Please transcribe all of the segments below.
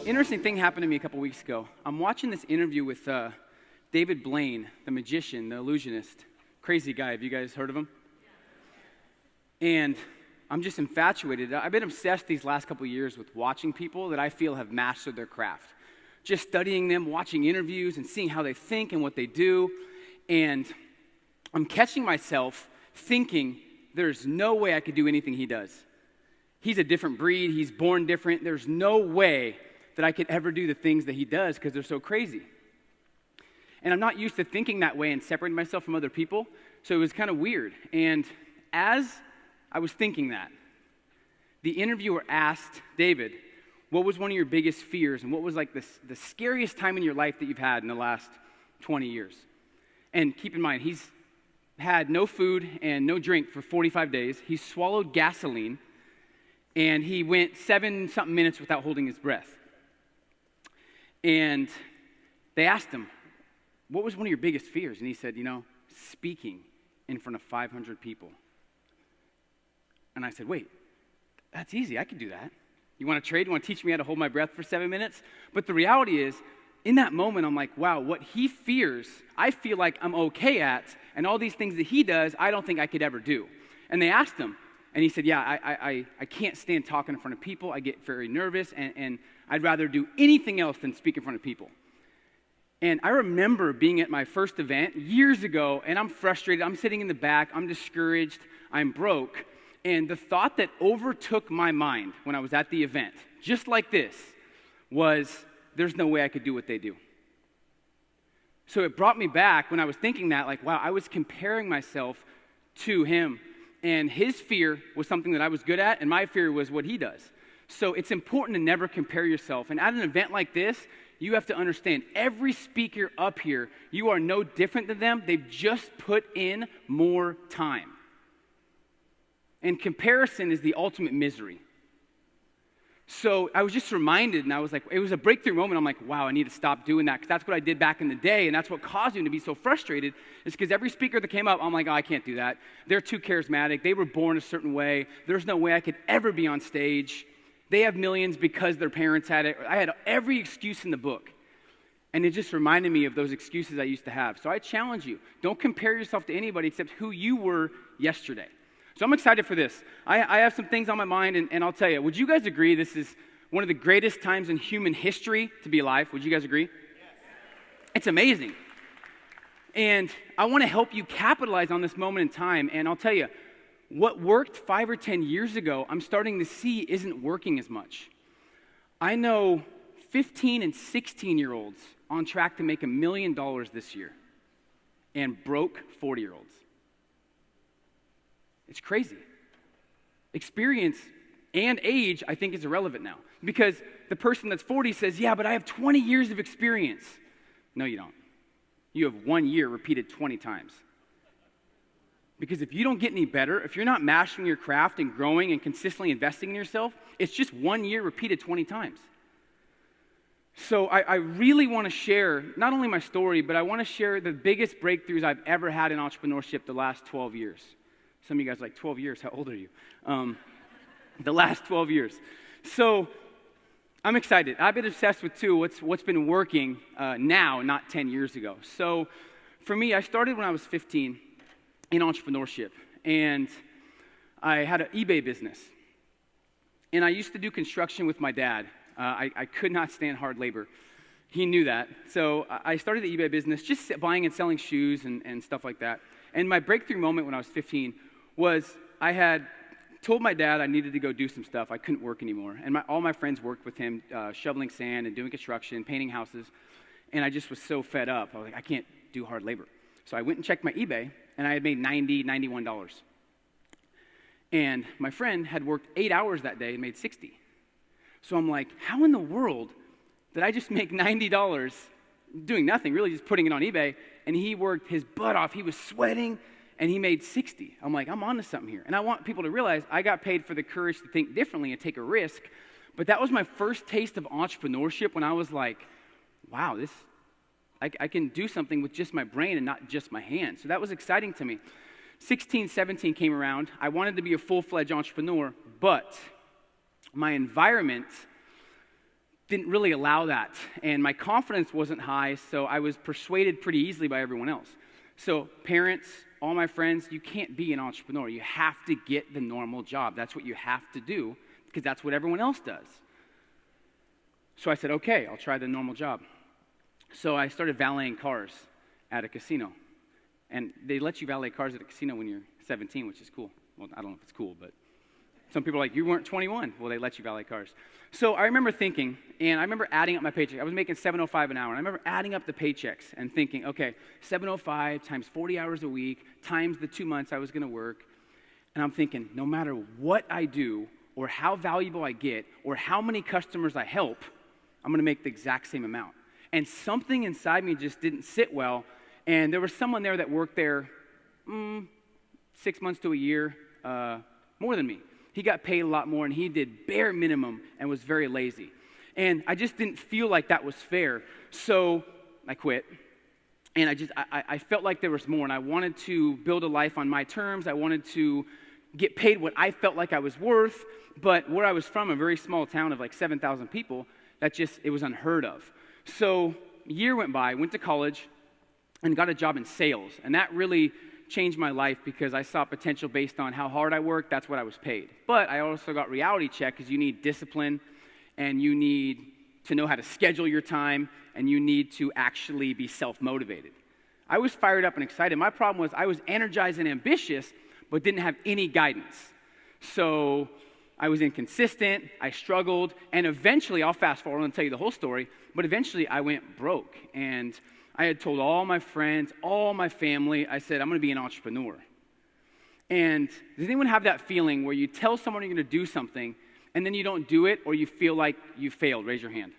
Interesting thing happened to me a couple weeks ago. I'm watching this interview with David Blaine, the magician, the illusionist. Crazy guy. Have you guys heard of him? And I'm just infatuated. I've been obsessed these last couple years with watching people that I feel have mastered their craft. Just studying them, watching interviews, and seeing how they think and what they do. And I'm catching myself thinking, there's no way I could do anything he does. He's a different breed. He's born different. There's no way that I could ever do the things that he does because they're so crazy. And I'm not used to thinking that way and separating myself from other people, so it was kind of weird. And as I was thinking that, the interviewer asked David, what was one of your biggest fears and what was like the scariest time in your life that you've had in the last 20 years? And keep in mind, he's had no food and no drink for 45 days. He swallowed gasoline, and he went 7-something minutes without holding his breath. And they asked him, what was one of your biggest fears? And he said, speaking in front of 500 people. And I said, wait, that's easy. I could do that. You want to trade? You want to teach me how to hold my breath for 7 minutes? But the reality is, in that moment, I'm like, wow, what he fears, I feel like I'm okay at, and all these things that he does, I don't think I could ever do. And they asked him, and he said, yeah, I can't stand talking in front of people. I get very nervous, and I'd rather do anything else than speak in front of people. And I remember being at my first event years ago, and I'm frustrated. I'm sitting in the back. I'm discouraged. I'm broke. And the thought that overtook my mind when I was at the event, just like this, was there's no way I could do what they do. So it brought me back when I was thinking that, like, wow, I was comparing myself to him. And his fear was something that I was good at, and my fear was what he does. So it's important to never compare yourself. And at an event like this, you have to understand, every speaker up here, you are no different than them. They've just put in more time. And comparison is the ultimate misery. So I was just reminded, and I was like, it was a breakthrough moment. I'm like, wow, I need to stop doing that, because that's what I did back in the day, and that's what caused me to be so frustrated, is because every speaker that came up, I'm like, oh, I can't do that. They're too charismatic. They were born a certain way. There's no way I could ever be on stage. They have millions because their parents had it. I had every excuse in the book. And it just reminded me of those excuses I used to have. So I challenge you, don't compare yourself to anybody except who you were yesterday. So I'm excited for this. I have some things on my mind, and I'll tell you, would you guys agree this is one of the greatest times in human history to be alive? Would you guys agree? Yes. It's amazing. And I want to help you capitalize on this moment in time, and I'll tell you, what worked 5 or 10 years ago, I'm starting to see isn't working as much. I know 15 and 16-year-olds on track to make $1 million this year, and broke 40-year-olds. It's crazy. Experience and age, I think, is irrelevant now. Because the person that's 40 says, yeah, but I have 20 years of experience. No, you don't. You have 1 year repeated 20 times. Because if you don't get any better, if you're not mastering your craft and growing and consistently investing in yourself, it's just 1 year repeated 20 times. So I really want to share not only my story, but I want to share the biggest breakthroughs I've ever had in entrepreneurship the last 12 years. Some of you guys are like, 12 years, how old are you? The last 12 years. So I'm excited. I've been obsessed with, too, what's been working now, not 10 years ago. So for me, I started when I was 15 in entrepreneurship, and I had an eBay business. And I used to do construction with my dad. I could not stand hard labor. He knew that. So I started the eBay business, just buying and selling shoes and stuff like that. And my breakthrough moment when I was 15 was I had told my dad I needed to go do some stuff. I couldn't work anymore. And all my friends worked with him, shoveling sand and doing construction, painting houses. And I just was so fed up. I was like, I can't do hard labor. So I went and checked my eBay, and I had made $90, $91. And my friend had worked 8 hours that day and made 60. So I'm like, how in the world did I just make $90 doing nothing, really just putting it on eBay? And he worked his butt off. He was sweating, and he made 60. I'm like, I'm onto something here. And I want people to realize I got paid for the courage to think differently and take a risk. But that was my first taste of entrepreneurship when I was like, wow, I can do something with just my brain and not just my hands. So that was exciting to me. 16, 17 came around. I wanted to be a full-fledged entrepreneur, but my environment didn't really allow that. And my confidence wasn't high, so I was persuaded pretty easily by everyone else. So parents, all my friends, you can't be an entrepreneur. You have to get the normal job. That's what you have to do because that's what everyone else does. So I said, okay, I'll try the normal job. So I started valeting cars at a casino. And they let you valet cars at a casino when you're 17, which is cool. Well, I don't know if it's cool, but some people are like, you weren't 21. Well, they let you valet cars. So I remember thinking, and I remember adding up my paycheck. I was making $7.05 an hour. And I remember adding up the paychecks and thinking, okay, $7.05 times 40 hours a week times the 2 months I was going to work. And I'm thinking, no matter what I do or how valuable I get or how many customers I help, I'm going to make the exact same amount. And something inside me just didn't sit well. And there was someone there that worked there 6 months to a year, more than me. He got paid a lot more, and he did bare minimum and was very lazy. And I just didn't feel like that was fair. So I quit. And I felt like there was more, and I wanted to build a life on my terms. I wanted to get paid what I felt like I was worth. But where I was from, a very small town of like 7,000 people, it was unheard of. So a year went by, went to college, and got a job in sales. And that really changed my life because I saw potential based on how hard I worked. That's what I was paid. But I also got reality check because you need discipline, and you need to know how to schedule your time, and you need to actually be self-motivated. I was fired up and excited. My problem was I was energized and ambitious, but didn't have any guidance. So I was inconsistent, I struggled, and eventually, I'll fast forward and tell you the whole story, but eventually I went broke. And I had told all my friends, all my family, I said, I'm going to be an entrepreneur. And does anyone have that feeling where you tell someone you're going to do something, and then you don't do it, or you feel like you failed? Raise your hand.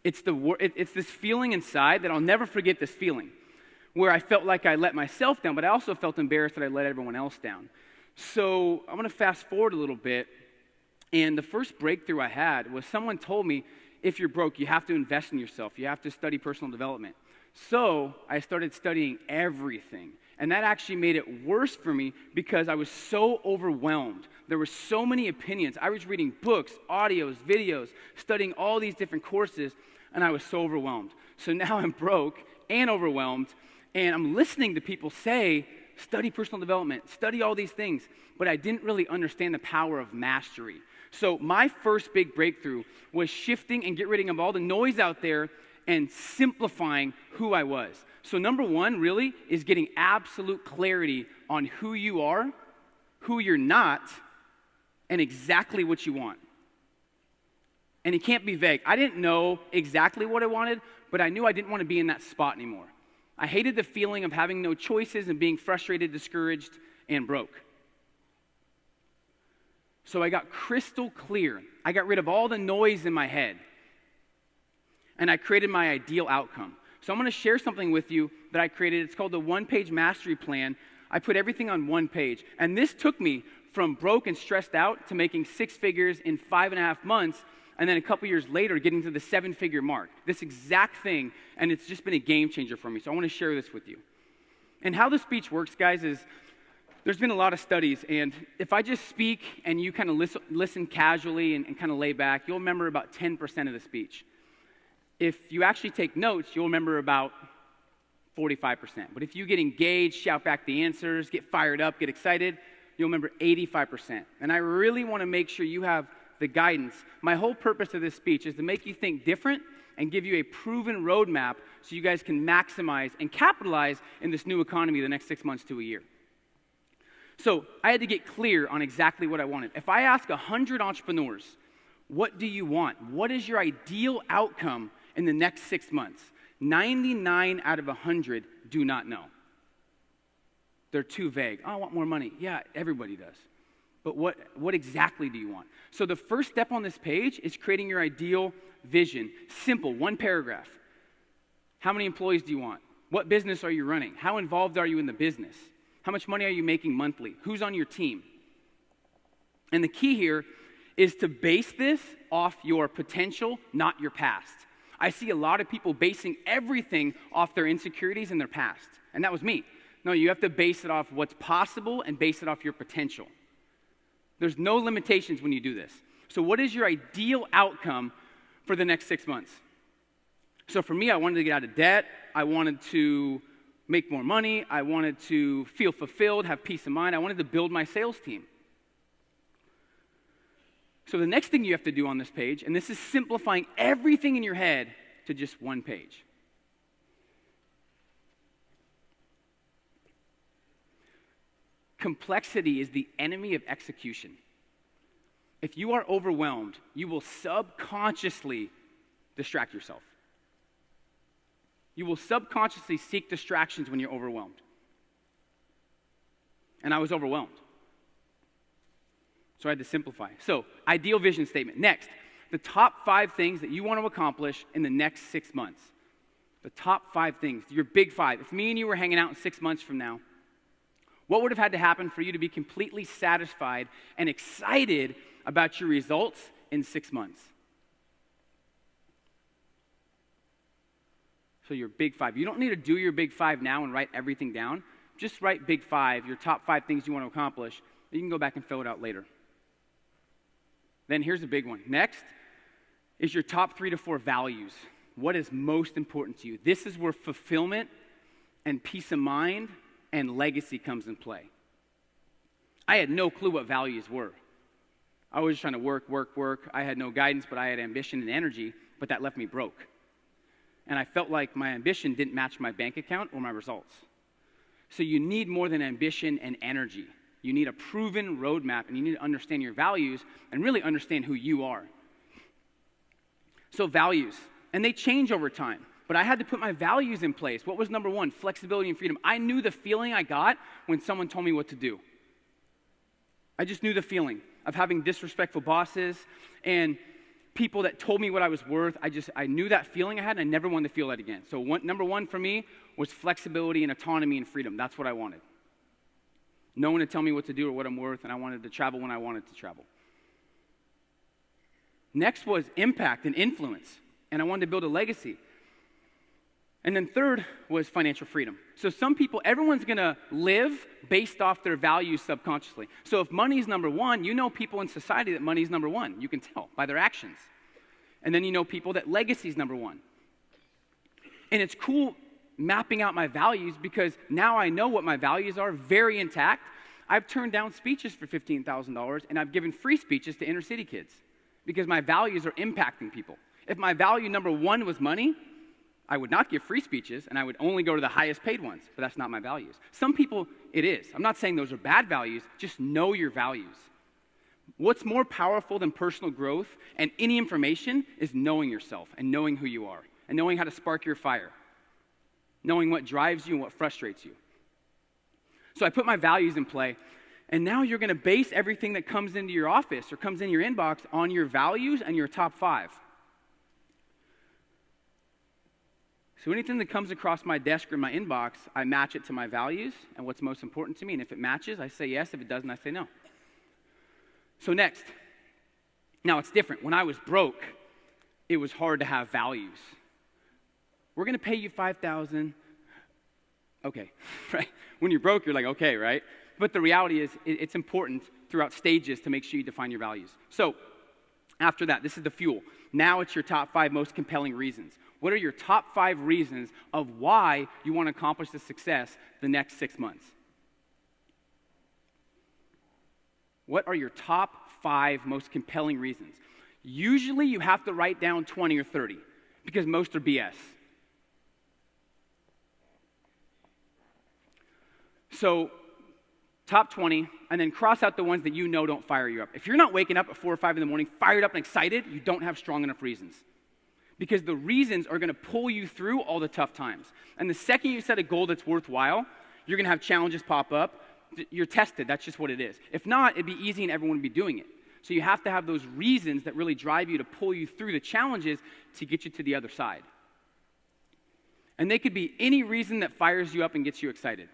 It's this feeling inside that I'll never forget this feeling, where I felt like I let myself down, but I also felt embarrassed that I let everyone else down. So I'm going to fast forward a little bit, and the first breakthrough I had was someone told me, if you're broke, you have to invest in yourself. You have to study personal development. So I started studying everything. And that actually made it worse for me because I was so overwhelmed. There were so many opinions. I was reading books, audios, videos, studying all these different courses, and I was so overwhelmed. So now I'm broke and overwhelmed, and I'm listening to people say, study personal development, study all these things, but I didn't really understand the power of mastery. So my first big breakthrough was shifting and get rid of all the noise out there and simplifying who I was. So number one really is getting absolute clarity on who you are, who you're not, and exactly what you want. And it can't be vague. I didn't know exactly what I wanted, but I knew I didn't want to be in that spot anymore. I hated the feeling of having no choices and being frustrated, discouraged, and broke. So I got crystal clear. I got rid of all the noise in my head. And I created my ideal outcome. So I'm going to share something with you that I created. It's called the one-page mastery plan. I put everything on one page. And this took me from broke and stressed out to making 6 figures in 5.5 months, and then a couple years later getting to the 7-figure mark. This exact thing, and it's just been a game changer for me. So I want to share this with you. And how the speech works, guys, is there's been a lot of studies, and if I just speak and you kind of listen casually and kind of lay back, you'll remember about 10% of the speech. If you actually take notes, you'll remember about 45%. But if you get engaged, shout back the answers, get fired up, get excited, you'll remember 85%. And I really want to make sure you have the guidance. My whole purpose of this speech is to make you think different and give you a proven roadmap so you guys can maximize and capitalize in this new economy the next 6 months to a year. So I had to get clear on exactly what I wanted. If I ask 100 entrepreneurs, what do you want? What is your ideal outcome in the next 6 months? 99 out of 100 do not know. They're too vague. Oh, I want more money. Yeah, everybody does. But what exactly do you want? So the first step on this page is creating your ideal vision. Simple, 1 paragraph. How many employees do you want? What business are you running? How involved are you in the business? How much money are you making monthly? Who's on your team? And the key here is to base this off your potential, not your past. I see a lot of people basing everything off their insecurities and their past. And that was me. No, you have to base it off what's possible and base it off your potential. There's no limitations when you do this. So what is your ideal outcome for the next 6 months. So for me, I wanted to get out of debt. I wanted to make more money. I wanted to feel fulfilled, have peace of mind. I wanted to build my sales team. So the next thing you have to do on this page, and this is simplifying everything in your head to just one page. Complexity is the enemy of execution. If you are overwhelmed, you will subconsciously distract yourself. You will subconsciously seek distractions when you're overwhelmed. And I was overwhelmed. So I had to simplify. So, ideal vision statement. Next, the top 5 things that you want to accomplish in the next 6 months. The top 5 things, your big 5. If me and you were hanging out in 6 months from now, what would have had to happen for you to be completely satisfied and excited about your results in 6 months? So your big 5. You don't need to do your big 5 now and write everything down. Just write big 5, your top 5 things you want to accomplish. You can go back and fill it out later. Then here's a big one. Next is your top 3 to 4 values. What is most important to you? This is where fulfillment and peace of mind and legacy comes in play. I had no clue what values were. I was just trying to work. I had no guidance, but I had ambition and energy, but that left me broke. And I felt like my ambition didn't match my bank account or my results. So you need more than ambition and energy. You need a proven roadmap, and you need to understand your values and really understand who you are. So values, and they change over time. But I had to put my values in place. What was number 1? Flexibility and freedom. I knew the feeling I got when someone told me what to do. I just knew the feeling of having disrespectful bosses and people that told me what I was worth. I knew that feeling I had, and I never wanted to feel that again. So number 1 for me was flexibility and autonomy and freedom. That's what I wanted. No one to tell me what to do or what I'm worth, and I wanted to travel when I wanted to travel. Next was impact and influence, and I wanted to build a legacy. And then third was financial freedom. So some people, everyone's going to live based off their values subconsciously. So if money's number 1, you know people in society that money's number 1. You can tell by their actions. And then you know people that legacy's number 1. And it's cool mapping out my values because now I know what my values are, very intact. I've turned down speeches for $15,000 and I've given free speeches to inner city kids because my values are impacting people. If my value number 1 was money, I would not give free speeches and I would only go to the highest paid ones, but that's not my values. Some people, it is. I'm not saying those are bad values, just know your values. What's more powerful than personal growth and any information is knowing yourself and knowing who you are and knowing how to spark your fire. Knowing what drives you and what frustrates you. So I put my values in play, and now you're going to base everything that comes into your office or comes in your inbox on your values and your top 5. So anything that comes across my desk or my inbox, I match it to my values and what's most important to me. And if it matches, I say yes. If it doesn't, I say no. So next. Now it's different. When I was broke, it was hard to have values. We're going to pay you $5,000. Okay, right? When you're broke, you're like, okay, right? But the reality is, it's important throughout stages to make sure you define your values. So after that, this is the fuel. Now it's your top 5 most compelling reasons. What are your top 5 reasons of why you want to accomplish the success the next 6 months? What are your top 5 most compelling reasons? Usually you have to write down 20 or 30 because most are BS. So, top 20, and then cross out the ones that you know don't fire you up. If you're not waking up at 4 or 5 in the morning, fired up and excited, you don't have strong enough reasons. Because the reasons are going to pull you through all the tough times. And the second you set a goal that's worthwhile, you're going to have challenges pop up. You're tested. That's just what it is. If not, it'd be easy and everyone would be doing it. So you have to have those reasons that really drive you to pull you through the challenges to get you to the other side. And they could be any reason that fires you up and gets you excited.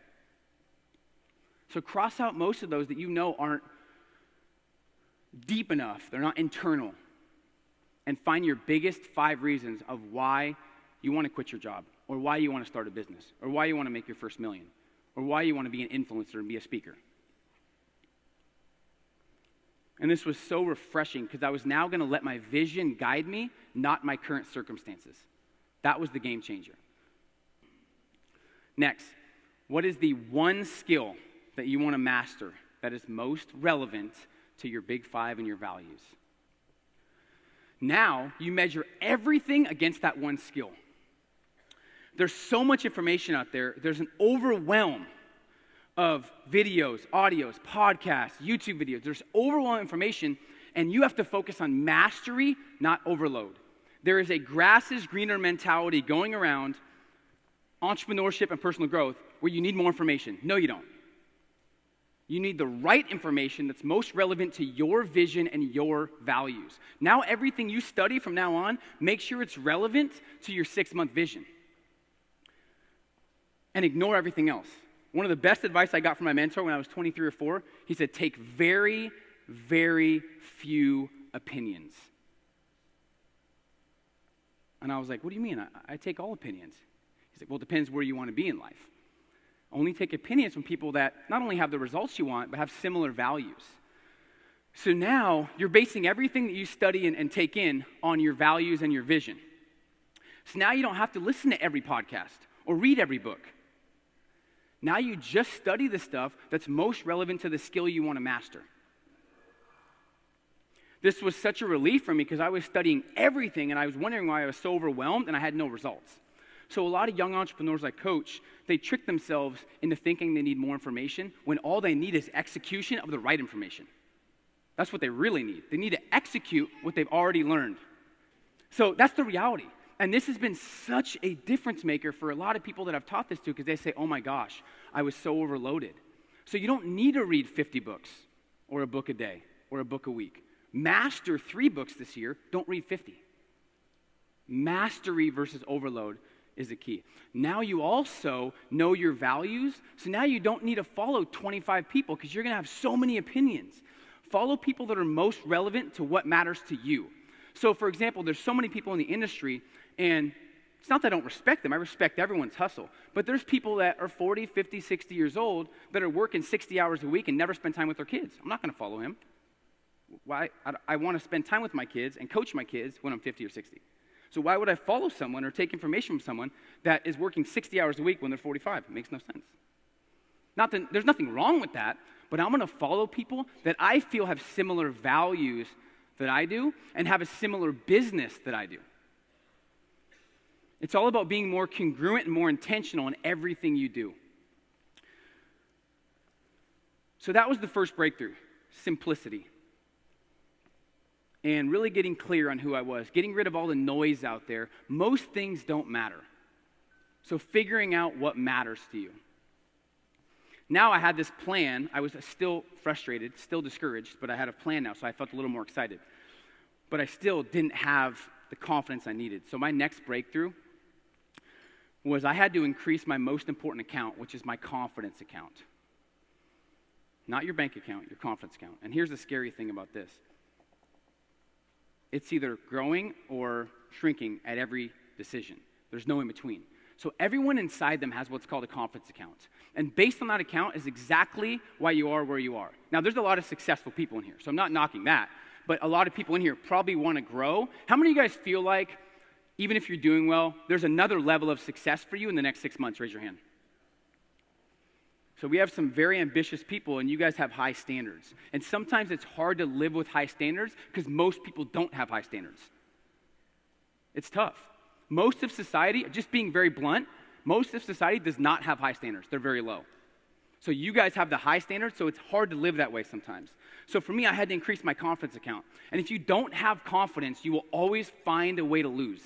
So cross out most of those that you know aren't deep enough. They're not internal. And find your biggest 5 reasons of why you want to quit your job, or why you want to start a business, or why you want to make your first million, or why you want to be an influencer and be a speaker. And this was so refreshing because I was now going to let my vision guide me, not my current circumstances. That was the game changer. Next, what is the one skill that you want to master that is most relevant to your big five and your values? Now, you measure everything against that one skill. There's so much information out there. There's an overwhelm of videos, audios, podcasts, YouTube videos. There's overwhelming information, and you have to focus on mastery, not overload. There is a grass is greener mentality going around entrepreneurship and personal growth where you need more information. No, you don't. You need the right information that's most relevant to your vision and your values. Now, everything you study from now on, make sure it's relevant to your 6-month vision. And ignore everything else. One of the best advice I got from my mentor when I was 23 or 4, he said, take very, very few opinions. And I was like, what do you mean? I take all opinions. He's like, well, it depends where you want to be in life. Only take opinions from people that not only have the results you want, but have similar values. So now you're basing everything that you study and take in on your values and your vision. So now you don't have to listen to every podcast or read every book. Now you just study the stuff that's most relevant to the skill you want to master. This was such a relief for me because I was studying everything and I was wondering why I was so overwhelmed and I had no results. So a lot of young entrepreneurs I coach, they trick themselves into thinking they need more information when all they need is execution of the right information. That's what they really need. They need to execute what they've already learned. So that's the reality. And this has been such a difference maker for a lot of people that I've taught this to because they say, oh my gosh, I was so overloaded. So you don't need to read 50 books or a book a day or a book a week. Master 3 books this year, don't read 50. Mastery versus overload is the key. Now you also know your values, so now you don't need to follow 25 people because you're going to have so many opinions. Follow people that are most relevant to what matters to you. So for example, there's so many people in the industry, and it's not that I don't respect them. I respect everyone's hustle. But there's people that are 40, 50, 60 years old that are working 60 hours a week and never spend time with their kids. I'm not going to follow him. Why? I want to spend time with my kids and coach my kids when I'm 50 or 60. So why would I follow someone or take information from someone that is working 60 hours a week when they're 45? It makes no sense. Not that there's nothing wrong with that, but I'm going to follow people that I feel have similar values that I do and have a similar business that I do. It's all about being more congruent and more intentional in everything you do. So that was the first breakthrough, simplicity. And really getting clear on who I was, getting rid of all the noise out there. Most things don't matter. So figuring out what matters to you. Now I had this plan. I was still frustrated, still discouraged, but I had a plan now, so I felt a little more excited. But I still didn't have the confidence I needed. So my next breakthrough was I had to increase my most important account, which is my confidence account. Not your bank account, your confidence account. And here's the scary thing about this. It's either growing or shrinking at every decision. There's no in between. So everyone inside them has what's called a confidence account. And based on that account is exactly why you are where you are. Now, there's a lot of successful people in here, so I'm not knocking that. But a lot of people in here probably want to grow. How many of you guys feel like, even if you're doing well, there's another level of success for you in the next 6 months? Raise your hand. So we have some very ambitious people, and you guys have high standards. And sometimes it's hard to live with high standards because most people don't have high standards. It's tough. Most of society, just being very blunt, most of society does not have high standards. They're very low. So you guys have the high standards, so it's hard to live that way sometimes. So for me, I had to increase my confidence account. And if you don't have confidence, you will always find a way to lose.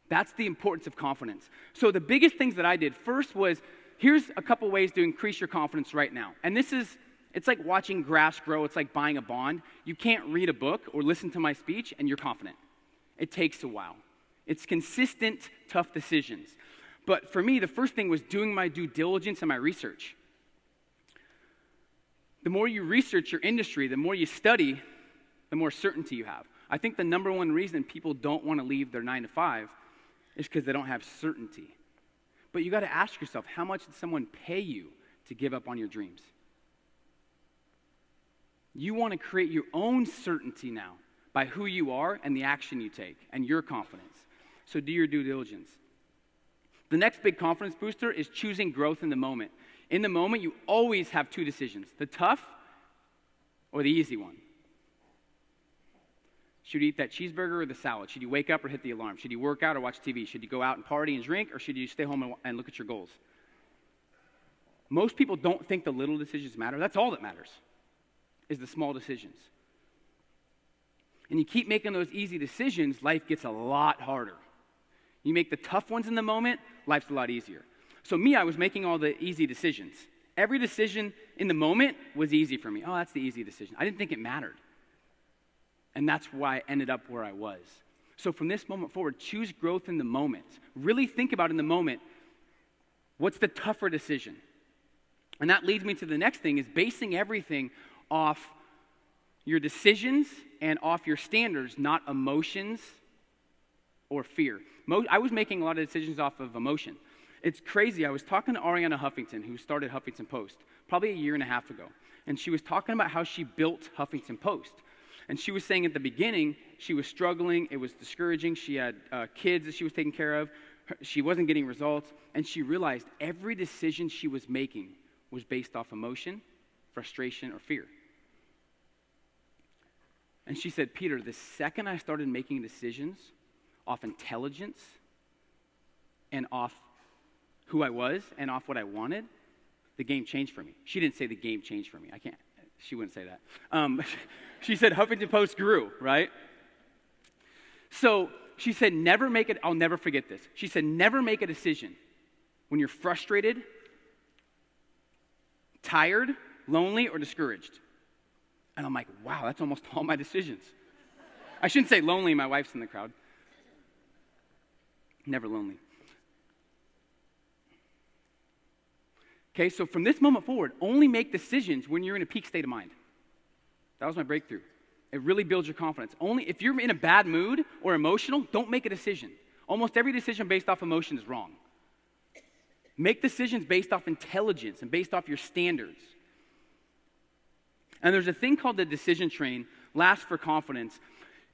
That's the importance of confidence. So the biggest things that I did first was, here's a couple ways to increase your confidence right now. And it's like watching grass grow. It's like buying a bond. You can't read a book or listen to my speech and you're confident. It takes a while. It's consistent, tough decisions. But for me, the first thing was doing my due diligence and my research. The more you research your industry, the more you study, the more certainty you have. I think the number one reason people don't want to leave their 9 to 5 is because they don't have certainty. But you got to ask yourself, how much did someone pay you to give up on your dreams? You want to create your own certainty now by who you are and the action you take and your confidence. So do your due diligence. The next big confidence booster is choosing growth in the moment. In the moment, you always have two decisions, the tough or the easy one. Should you eat that cheeseburger or the salad? Should you wake up or hit the alarm? Should you work out or watch TV? Should you go out and party and drink, or should you stay home and look at your goals? Most people don't think the little decisions matter. That's all that matters, is the small decisions. And you keep making those easy decisions, life gets a lot harder. You make the tough ones in the moment, life's a lot easier. So me, I was making all the easy decisions. Every decision in the moment was easy for me. Oh, that's the easy decision. I didn't think it mattered. And that's why I ended up where I was. So from this moment forward, choose growth in the moment. Really think about in the moment, what's the tougher decision? And that leads me to the next thing, is basing everything off your decisions and off your standards, not emotions or fear. I was making a lot of decisions off of emotion. It's crazy. I was talking to Ariana Huffington, who started Huffington Post, probably a year and a half ago. And she was talking about how she built Huffington Post. And she was saying at the beginning, she was struggling. It was discouraging. She had kids that she was taking care of. She wasn't getting results. And she realized every decision she was making was based off emotion, frustration, or fear. And she said, Peter, the second I started making decisions off intelligence and off who I was and off what I wanted, the game changed for me. She didn't say the game changed for me. She wouldn't say that. She said Huffington Post grew, right? So she said, I'll never forget this. She said, never make a decision when you're frustrated, tired, lonely, or discouraged. And I'm like, wow, that's almost all my decisions. I shouldn't say lonely, my wife's in the crowd. Never lonely. Okay, so from this moment forward, only make decisions when you're in a peak state of mind. That was my breakthrough. It really builds your confidence. Only if you're in a bad mood or emotional, don't make a decision. Almost every decision based off emotion is wrong. Make decisions based off intelligence and based off your standards. And there's a thing called the decision train, last for confidence,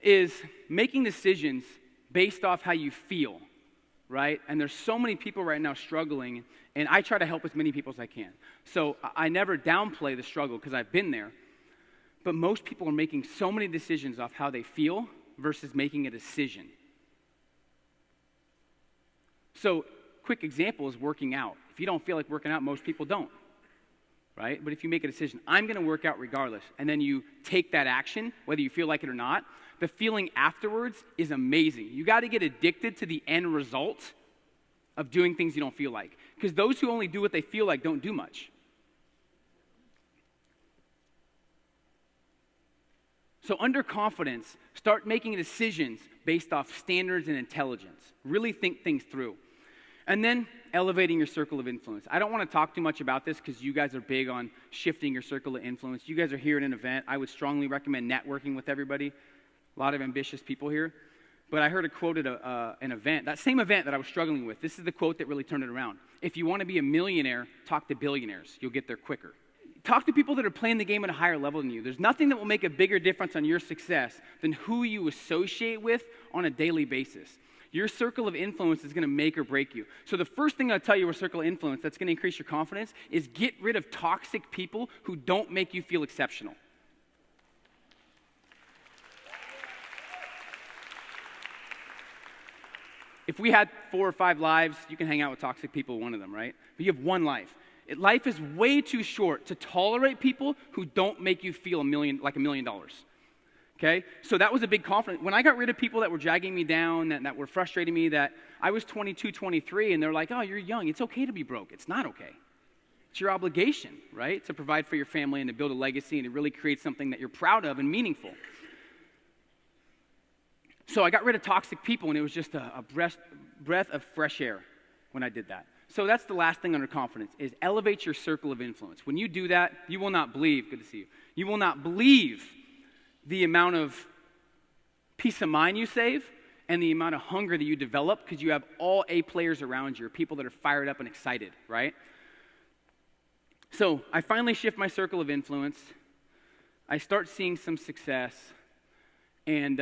is making decisions based off how you feel, right? And there's so many people right now struggling, and I try to help as many people as I can. So I never downplay the struggle because I've been there. But most people are making so many decisions off how they feel versus making a decision. So quick example is working out. If you don't feel like working out, most people don't, right? But if you make a decision, I'm going to work out regardless, and then you take that action, whether you feel like it or not, the feeling afterwards is amazing. You got to get addicted to the end result of doing things you don't feel like. Because those who only do what they feel like don't do much. So under confidence, start making decisions based off standards and intelligence. Really think things through. And then elevating your circle of influence. I don't want to talk too much about this because you guys are big on shifting your circle of influence. You guys are here at an event. I would strongly recommend networking with everybody. A lot of ambitious people here. But I heard a quote at an event, that same event that I was struggling with. This is the quote that really turned it around. If you want to be a millionaire, talk to billionaires. You'll get there quicker. Talk to people that are playing the game at a higher level than you. There's nothing that will make a bigger difference on your success than who you associate with on a daily basis. Your circle of influence is going to make or break you. So the first thing I'll tell you with circle of influence that's going to increase your confidence is get rid of toxic people who don't make you feel exceptional. If we had 4 or 5 lives, you can hang out with toxic people, one of them, right? But you have one life. Life is way too short to tolerate people who don't make you feel like $1 million. Okay? So that was a big confidence. When I got rid of people that were dragging me down, that were frustrating me, that I was 22, 23, and they're like, oh, you're young. It's okay to be broke. It's not okay. It's your obligation, right? To provide for your family and to build a legacy and to really create something that you're proud of and meaningful. So I got rid of toxic people, and it was just a breath of fresh air when I did that. So that's the last thing under confidence, is elevate your circle of influence. When you do that, you will not believe, good to see you, you will not believe the amount of peace of mind you save and the amount of hunger that you develop because you have all A players around you, people that are fired up and excited, right? So I finally shift my circle of influence. I start seeing some success, and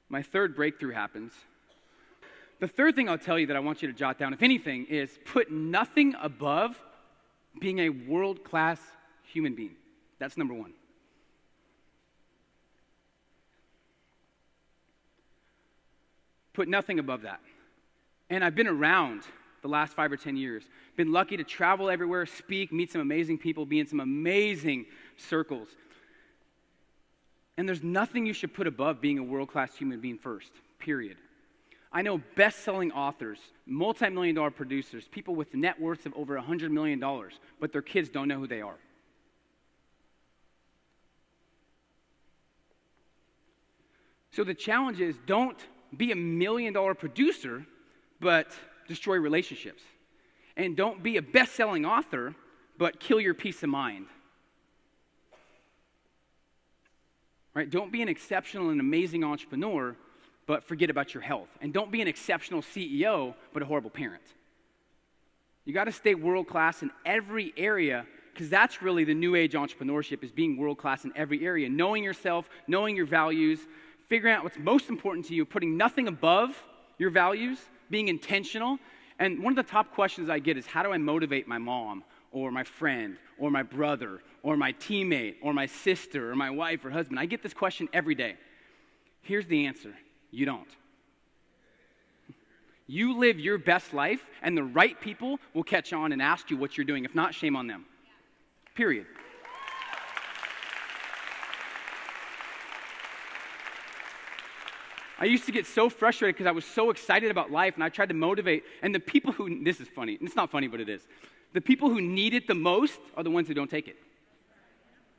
my third breakthrough happens. The third thing I'll tell you that I want you to jot down, if anything, is put nothing above being a world-class human being. That's number one. Put nothing above that. And I've been around the last 5 or 10 years. Been lucky to travel everywhere, speak, meet some amazing people, be in some amazing circles. And there's nothing you should put above being a world-class human being first, period. I know best-selling authors, multi-million-dollar producers, people with net worths of over $100 million, but their kids don't know who they are. So the challenge is, don't be a million-dollar producer, but destroy relationships. And don't be a best-selling author, but kill your peace of mind. Right? Don't be an exceptional and amazing entrepreneur, but forget about your health. And don't be an exceptional CEO, but a horrible parent. You got to stay world-class in every area, because that's really the new age entrepreneurship, is being world-class in every area. Knowing yourself, knowing your values, figuring out what's most important to you, putting nothing above your values, being intentional. And one of the top questions I get is, how do I motivate my mom or my friend or my brother or my teammate or my sister or my wife or husband? I get this question every day. Here's the answer. You don't. You live your best life, and the right people will catch on and ask you what you're doing. If not, shame on them. Period. I used to get so frustrated because I was so excited about life, and I tried to motivate. And the people who, this is funny. It's not funny, but it is. The people who need it the most are the ones who don't take it.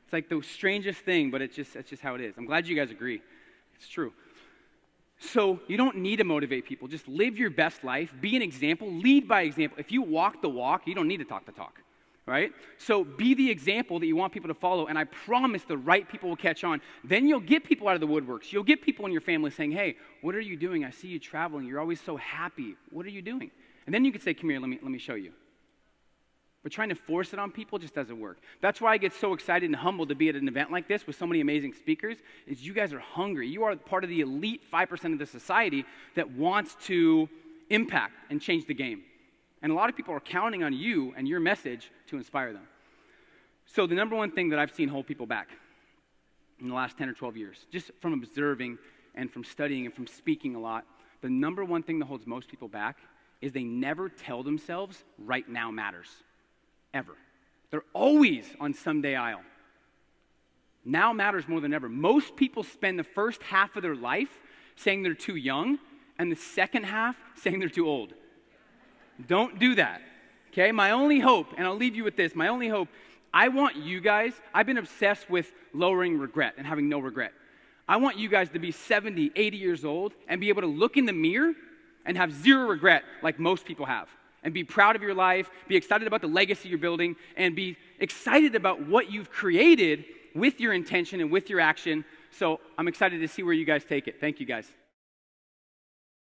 It's like the strangest thing, but that's just how it is. I'm glad you guys agree. It's true. So you don't need to motivate people. Just live your best life. Be an example. Lead by example. If you walk the walk, you don't need to talk the talk. Right? So be the example that you want people to follow, and I promise the right people will catch on. Then you'll get people out of the woodworks. You'll get people in your family saying, hey, what are you doing? I see you traveling. You're always so happy. What are you doing? And then you could say, come here, let me show you. But trying to force it on people just doesn't work. That's why I get so excited and humbled to be at an event like this with so many amazing speakers, is you guys are hungry. You are part of the elite 5% of the society that wants to impact and change the game. And a lot of people are counting on you and your message to inspire them. So the number one thing that I've seen hold people back in the last 10 or 12 years, just from observing and from studying and from speaking a lot, the number one thing that holds most people back is they never tell themselves right now matters. Ever. They're always on someday aisle. Now matters more than ever. Most people spend the first half of their life saying they're too young, and the second half saying they're too old. Don't do that, okay? My only hope, and I'll leave you with this, my only hope, I want you guys, I've been obsessed with lowering regret and having no regret. I want you guys to be 70, 80 years old and be able to look in the mirror and have zero regret like most people have. And be proud of your life, be excited about the legacy you're building, and be excited about what you've created with your intention and with your action. So I'm excited to see where you guys take it. Thank you, guys.